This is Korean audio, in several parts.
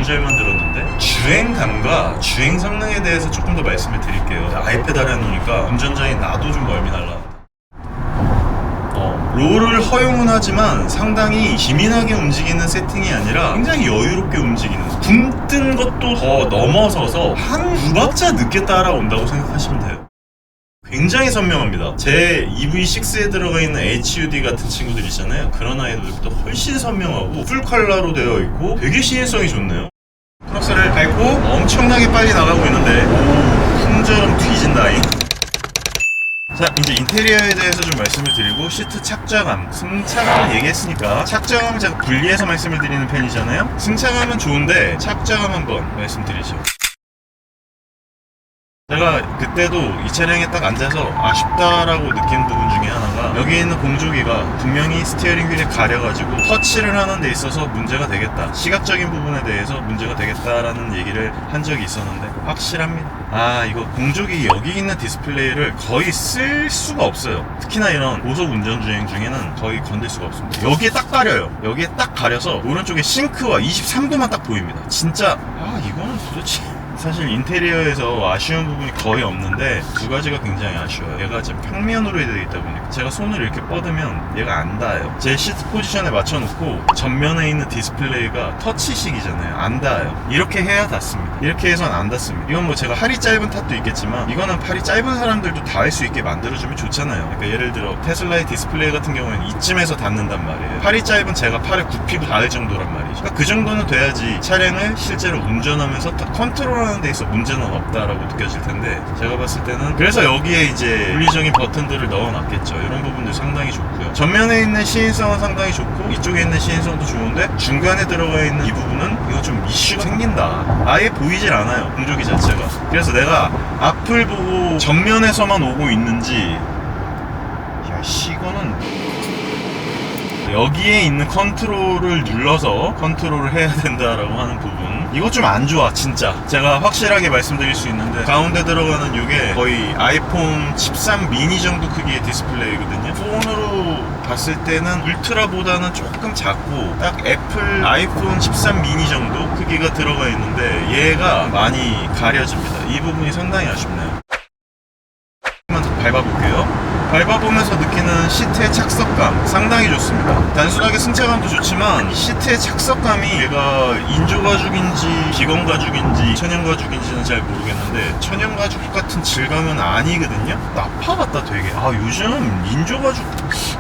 잘 만들었는데 주행감과 주행 성능에 대해서 조금 더 말씀을 드릴게요. 아이패드 해놓으니까 운전자인 나도 좀 멀미 날라. 롤을 허용은 하지만 상당히 기민하게 움직이는 세팅이 아니라 굉장히 여유롭게 움직이는, 굼뜬 것도 더 넘어서서 한 9박자 늦게 따라온다고 생각하시면 돼요. 굉장히 선명합니다. 제 EV6에 들어가 있는 HUD 같은 친구들 있잖아요. 그런 아이들보다 훨씬 선명하고 풀 컬러로 되어 있고 되게 시인성이 좋네요. 크럭스를 밟고 엄청나게 빨리 나가고 있는데 풍처럼 뒤진다잉. 자, 이제 인테리어에 대해서 좀 말씀을 드리고, 시트 착좌감, 승차감을 얘기했으니까 착좌감을 제가 분리해서 말씀을 드리는 편이잖아요. 승차감은 좋은데 착좌감 한번 말씀드리죠. 제가 그때도 이 차량에 딱 앉아서 아쉽다라고 느낀 부분 중에 하나가, 여기 있는 공조기가 분명히 스티어링 휠에 가려가지고 터치를 하는 데 있어서 문제가 되겠다, 시각적인 부분에 대해서 문제가 되겠다라는 얘기를 한 적이 있었는데 확실합니다. 이거 공조기 여기 있는 디스플레이를 거의 쓸 수가 없어요. 특히나 이런 고속 운전 주행 중에는 거의 건들 수가 없습니다. 여기에 딱 가려요. 여기에 딱 가려서 오른쪽에 싱크와 23도만 딱 보입니다. 진짜 이거는 도대체, 사실 인테리어에서 아쉬운 부분이 거의 없는데 두 가지가 굉장히 아쉬워요. 얘가 지금 평면으로 되어 있다 보니까 제가 손을 이렇게 뻗으면 얘가 안 닿아요. 제 시트 포지션에 맞춰놓고 전면에 있는 디스플레이가 터치식이잖아요. 안 닿아요. 이렇게 해야 닿습니다. 이렇게 해서는 안 닿습니다. 이건 뭐 제가 팔이 짧은 탓도 있겠지만, 이거는 팔이 짧은 사람들도 닿을 수 있게 만들어주면 좋잖아요. 그러니까 예를 들어 테슬라의 디스플레이 같은 경우에는 이쯤에서 닿는단 말이에요. 팔이 짧은 제가 팔에 굽히고 닿을 정도란 말이죠. 그러니까 그 정도는 돼야지 차량을 실제로 운전하면서 다 컨트롤하는 데 있어 문제는 없다라고 느껴질 텐데, 제가 봤을 때는 그래서 여기에 이제 물리적인 버튼들을 넣어놨겠죠. 이런 부분들 상당히 좋고요. 전면에 있는 시인성은 상당히 좋고 이쪽에 있는 시인성도 좋은데, 중간에 들어가 있는 이 부분은 이거 좀 이슈가 생긴다. 아예 보이질 않아요, 공조기 자체가. 그래서 내가 앞을 보고 전면에서만 오고 있는지, 이거는 여기에 있는 컨트롤을 눌러서 컨트롤을 해야 된다라고 하는 부분, 이거 좀 안 좋아 진짜. 제가 확실하게 말씀드릴 수 있는데, 가운데 들어가는 이게 거의 아이폰 13 미니 정도 크기의 디스플레이거든요. 폰으로 봤을 때는 울트라보다는 조금 작고 딱 애플 아이폰 13 미니 정도 크기가 들어가 있는데 얘가 많이 가려집니다. 이 부분이 상당히 아쉽네요. 한번 더 밟아볼게요. 밟아보면서 느끼는 시트의 착석감 상당히 좋습니다. 단순하게 승차감도 좋지만 시트의 착석감이 얘가 인조가죽인지 비건가죽인지 천연가죽인지는 잘 모르겠는데 천연가죽 같은 질감은 아니거든요. 나파 같다 되게. 요즘 인조가죽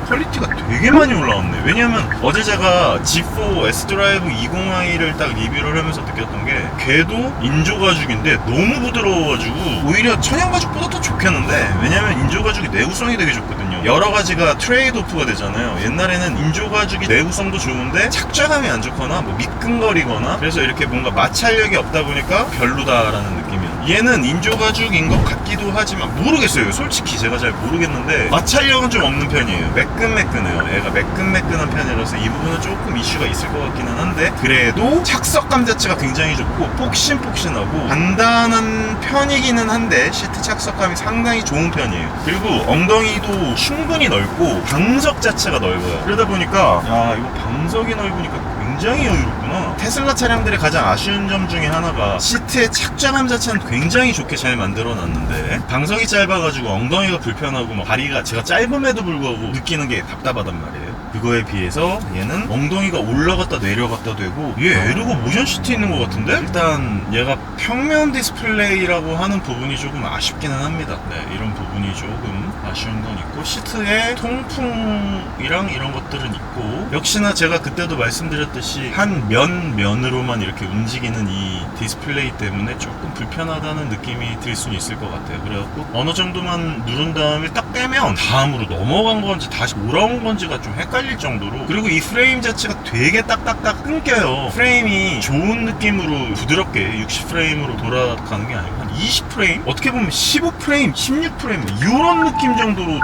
퀄리티가 되게 많이 올라왔네. 왜냐면 어제 제가 G4 S드라이브 20i를 딱 리뷰를 하면서 느꼈던 게, 걔도 인조가죽인데 너무 부드러워가지고 오히려 천연가죽보다 더 좋겠는데, 왜냐면 인조가죽이 내구성이 되게 좋거든요. 여러 가지가 트레이드 오프가 되잖아요. 옛날에는 인조가죽이 내구성도 좋은데 착좌감이 안 좋거나 뭐 미끈거리거나, 그래서 이렇게 뭔가 마찰력이 없다 보니까 별로다라는 느낌이에요. 얘는 인조가죽인 것 같기도 하지만 모르겠어요. 솔직히 제가 잘 모르겠는데 마찰력은 좀 없는 편이에요. 매끈매끈해요. 얘가 매끈매끈한 편이라서 이 부분은 조금 이슈가 있을 것 같기는 한데, 그래도 착석감 자체가 굉장히 좋고 폭신폭신하고 단단한 편이기는 한데 시트 착석감이 상당히 좋은 편이에요. 그리고 엉덩이도 충분히 넓고 방석 자체가 넓어요. 그러다 보니까 이거 방석이 넓으니까 굉장히 여유롭구나. 테슬라 차량들의 가장 아쉬운 점 중에 하나가 시트의 착좌감 자체는 굉장히 좋게 잘 만들어놨는데 방석이 짧아가지고 엉덩이가 불편하고 막 다리가, 제가 짧음에도 불구하고 느끼는 게 답답하단 말이에요. 그거에 비해서 얘는 엉덩이가 올라갔다 내려갔다 되고, 얘 에르고 모션 시트 있는 것 같은데? 일단 얘가 평면 디스플레이라고 하는 부분이 조금 아쉽기는 합니다. 이런 부분이 조금 아쉬운 건 있고, 시트에 통풍이랑 이런 것들은 있고, 역시나 제가 그때도 말씀드렸듯이 한 면으로만 이렇게 움직이는 이 디스플레이 때문에 조금 불편하다는 느낌이 들 수는 있을 것 같아요. 그래갖고 어느 정도만 누른 다음에 딱 떼면 다음으로 넘어간 건지 다시 돌아온 건지가 좀 헷갈릴 정도로, 그리고 이 프레임 자체가 되게 딱딱딱 끊겨요. 프레임이 좋은 느낌으로 부드럽게 60프레임으로 돌아가는 게 아니고 한 20프레임? 어떻게 보면 15프레임, 16프레임 이런 느낌 정도로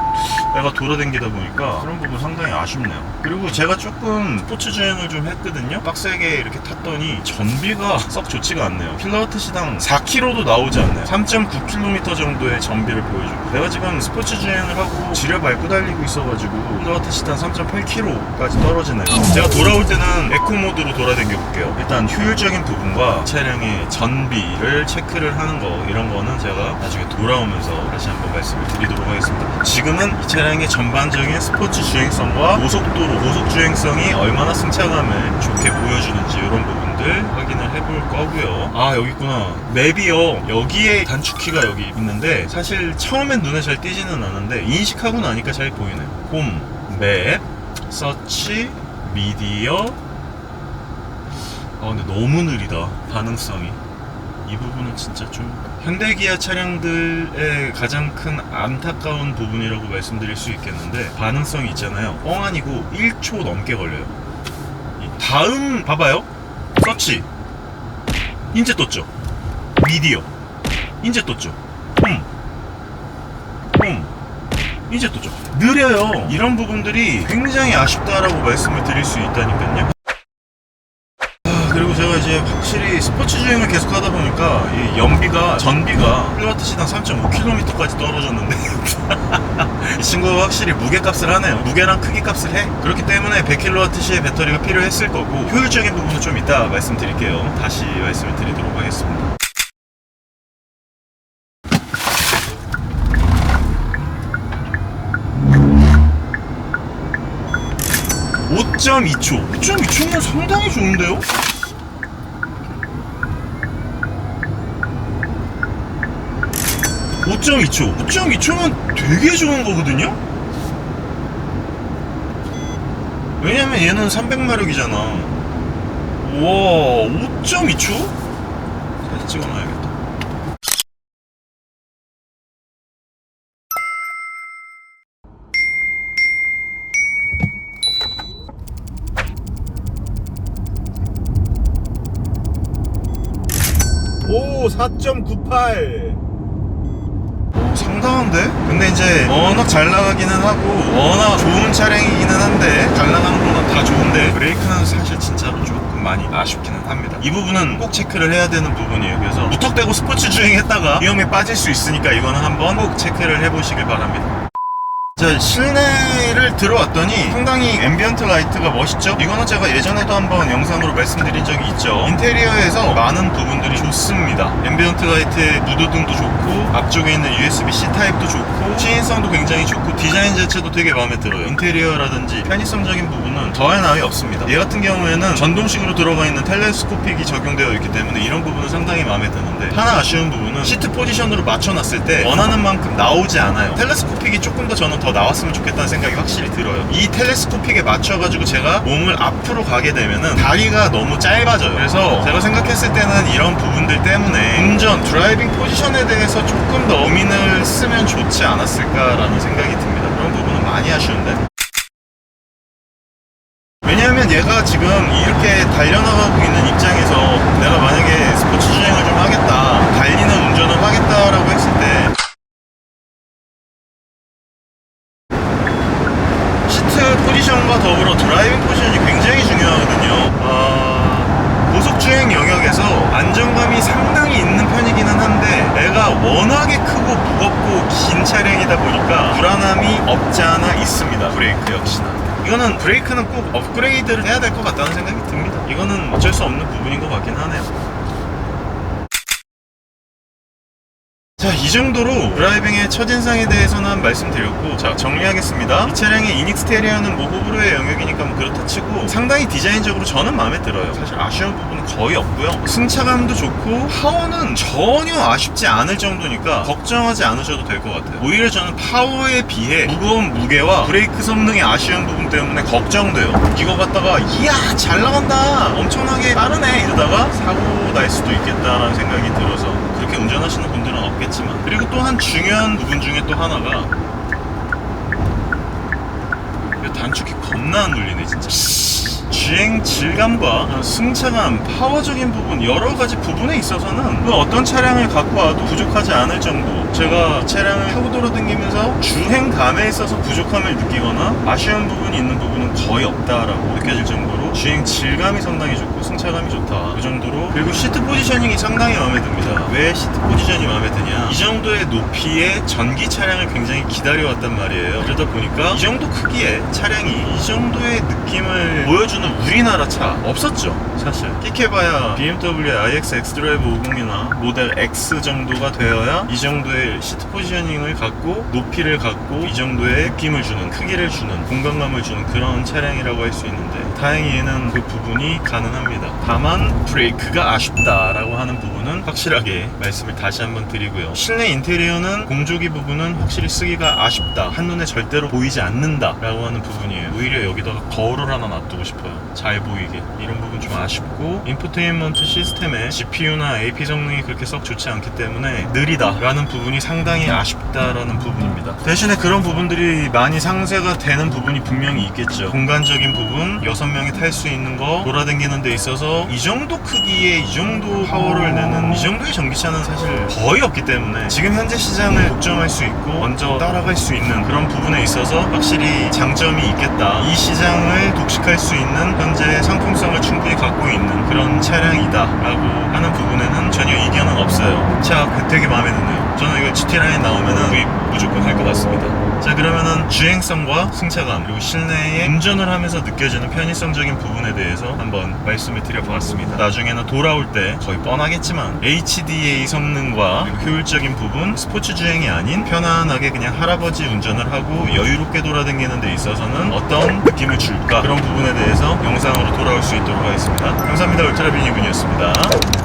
내가 돌아다니다 보니까 그런 부분 상당히 아쉽네요. 그리고 제가 조금 스포츠 주행을 좀 했거든요. 빡세게 이렇게 탔더니 전비가 썩 좋지가 않네요. 킬로와트 시당 4km도 나오지 않네요. 3.9km 정도의 전비를 보여주고, 내가 지금 스포츠 주행을 하고 지뢰 밟고 달리고 있어가지고 킬로와트 시당 3.8km까지 떨어지네요. 제가 돌아올 때는 에코 모드로 돌아다녀 볼게요. 일단 효율적인 부분과 차량의 전비를 체크를 하는 거, 이런 거는 제가 나중에 돌아오면서 다시 한번 말씀을 드리도록 하겠습니다. 지금은 이 차량의 전반적인 스포츠 주행성과 고속도로 고속 주행성이 얼마나 승차감을 좋게 보여주는지 이런 부분들 확인을 해볼 거고요. 아, 여기 있구나. 맵이요. 여기에 단축키가 여기 있는데 사실 처음엔 눈에 잘 띄지는 않는데 인식하고 나니까 잘 보이네요. 홈, 맵, 서치, 미디어. 근데 너무 느리다, 반응성이. 이 부분은 진짜 좀 현대기아 차량들의 가장 큰 안타까운 부분이라고 말씀드릴 수 있겠는데, 반응성이 있잖아요. 뻥 아니고 1초 넘게 걸려요. 다음 봐봐요. 서치 인제 떴죠. 미디어 인제 떴죠. 홈 인제 떴죠. 느려요. 이런 부분들이 굉장히 아쉽다라고 말씀을 드릴 수 있다니까요. 그리고 제가 이제 확실히 스포츠 주행을 계속 하다 보니까 이 전비가 킬로와트 시당 3.5km까지 떨어졌는데 이 친구가 확실히 무게값을 하네요. 무게랑 크기 값을 해. 그렇기 때문에 100kWh의 배터리가 필요했을 거고, 효율적인 부분은 좀 이따 말씀드릴게요. 다시 말씀을 드리도록 하겠습니다. (5.2초) 5.2초면 상당히 좋은데요? (5.2초) 되게 좋은 거거든요? 왜냐면 얘는 300마력이잖아. 와, 5.2초? 사진 찍어놔야겠다. 오, 4.98. 상당한데? 근데 이제 워낙 잘 나가기는 하고 워낙 좋은 차량이기는 한데, 잘 나가는 거는 다 좋은데 브레이크는 사실 진짜로 조금 많이 아쉽기는 합니다. 이 부분은 꼭 체크를 해야 되는 부분이에요. 그래서 무턱대고 스포츠 주행했다가 위험에 빠질 수 있으니까 이거는 한번 꼭 체크를 해보시길 바랍니다. 자, 실내를 들어왔더니 상당히 앰비언트 라이트가 멋있죠? 이거는 제가 예전에도 한번 영상으로 말씀드린 적이 있죠. 인테리어에서 많은 부분들이 좋습니다. 앰비언트 라이트의 무드등도 좋고, 앞쪽에 있는 USB-C 타입도 좋고, 시인성도 굉장히 좋고, 디자인 자체도 되게 마음에 들어요. 인테리어라든지 편의성적인 부분은 더할 나위 없습니다. 얘 같은 경우에는 전동식으로 들어가 있는 텔레스코픽이 적용되어 있기 때문에 이런 부분은 상당히 마음에 드는데, 하나 아쉬운 부분은 시트 포지션으로 맞춰놨을 때 원하는 만큼 나오지 않아요. 텔레스코픽이 조금 더 저는 더 나왔으면 좋겠다는 생각이 확실히 들어요. 이 텔레스코픽에 맞춰가지고 제가 몸을 앞으로 가게 되면은 다리가 너무 짧아져요. 그래서 제가 생각했을 때는 이런 부분들 때문에 운전, 드라이빙 포지션에 대해서 조금 더 고민을 쓰면 좋지 않았을까라는 생각이 듭니다. 그런 부분은 많이 아쉬운데, 왜냐하면 얘가 지금 이렇게 달려나가고 있는 입장에서 내가 만약에 스포츠 주행을 좀 하겠다, 달리는 운전을 하겠다라고 했을 때 포지션과 더불어 드라이빙 포지션이 굉장히 중요하거든요. 고속주행 영역에서 안정감이 상당히 있는 편이기는 한데, 애가 워낙에 크고 무겁고 긴 차량이다 보니까 불안함이 없지 않아 있습니다. 브레이크 역시나. 이거는 브레이크는 꼭 업그레이드를 해야 될 것 같다는 생각이 듭니다. 이거는 어쩔 수 없는 부분인 것 같긴 하네요. 자, 이 정도로 드라이빙의 첫인상에 대해서는 말씀드렸고, 자, 정리하겠습니다. 이 차량의 이닉스테리어는 뭐 호불호의 영역이니까 뭐 그렇다 치고 상당히 디자인적으로 저는 마음에 들어요. 사실 아쉬운 부분은 거의 없고요. 승차감도 좋고 파워는 전혀 아쉽지 않을 정도니까 걱정하지 않으셔도 될 것 같아요. 오히려 저는 파워에 비해 무거운 무게와 브레이크 성능의 아쉬운 부분 때문에 걱정돼요. 이거 갖다가 이야 잘 나간다, 엄청나게 빠르네 이러다가 사고 날 수도 있겠다라는 생각이 들어서 그렇게 운전하시는 분들은 없겠지만, 그리고 또 한 중요한 부분 중에 또 하나가 단축키 겁나 안 눌리네 진짜. 주행 질감과 승차감, 파워적인 부분, 여러 가지 부분에 있어서는 어떤 차량을 갖고 와도 부족하지 않을 정도. 제가 차량을 타고 돌아다니면서 주행감에 있어서 부족함을 느끼거나 아쉬운 부분이 있는 부분은 거의 없다라고 느껴질 정도로 주행 질감이 상당히 좋고 승차감이 좋다 그 정도로. 그리고 시트 포지셔닝이 상당히 마음에 듭니다. 왜 시트 포지셔닝이 마음에 드냐, 이 정도의 높이의 전기 차량을 굉장히 기다려왔단 말이에요. 그러다 보니까 이 정도 크기의 차량이 이 정도의 느낌을 보여주는 우리나라 차 없었죠. 사실 끽해봐야 BMW iX x드라이브 50이나 모델 X 정도가 되어야 이 정도의 시트 포지셔닝을 갖고 높이를 갖고 이 정도의 느낌을 주는, 크기를 주는, 공간감을 주는 그런 차량이라고 할 수 있는데, 다행히 얘는 그 부분이 가능합니다. 다만 브레이크가 아쉽다라고 하는 부분은 확실하게 말씀을 다시 한번 드리고요. 실내 인테리어는 공조기 부분은 확실히 쓰기가 아쉽다, 한눈에 절대로 보이지 않는다 라고 하는 부분이에요. 오히려 여기다가 거울을 하나 놔두고 싶어요. 잘 보이게. 이런 부분 좀 아쉽고, 인포테인먼트 시스템의 GPU나 AP 성능이 그렇게 썩 좋지 않기 때문에 느리다 라는 부분이 상당히 아쉽다라는 부분입니다. 대신에 그런 부분들이 많이 상쇄가 되는 부분이 분명히 있겠죠. 공간적인 부분, 6명이 탈 수 있는 거, 돌아다니는 데 있어서 이 정도 크기에 이 정도 파워를 내는 이 정도의 전기차는 사실 거의 없기 때문에 지금 현재 시장을 독점할 수 있고 먼저 따라갈 수 있는 그런 부분에 있어서 확실히 장점이 있겠다. 이 시장을 독식할 수 있는 현재 상품성을 충분히 갖고 있는 그런 차량이다 라고 하는 부분에는 전혀 이견은 없어요. 차 되게 마음에 드네요. 저는 이거 GT 라인 나오면은 구입 무조건 할 것 같습니다. 자, 그러면은 주행성과 승차감, 그리고 실내에 운전을 하면서 느껴지는 편의성적인 부분에 대해서 한번 말씀을 드려보았습니다. 나중에는 돌아올 때 거의 뻔하겠지만 HDA 성능과 그리고 효율적인 부분, 스포츠 주행이 아닌 편안하게 그냥 할아버지 운전을 하고 여유롭게 돌아다니는 데 있어서는 어떤 느낌을 줄까, 그런 부분에 대해서 영상으로 돌아올 수 있도록 하겠습니다. 감사합니다. 울트라비니군이었습니다.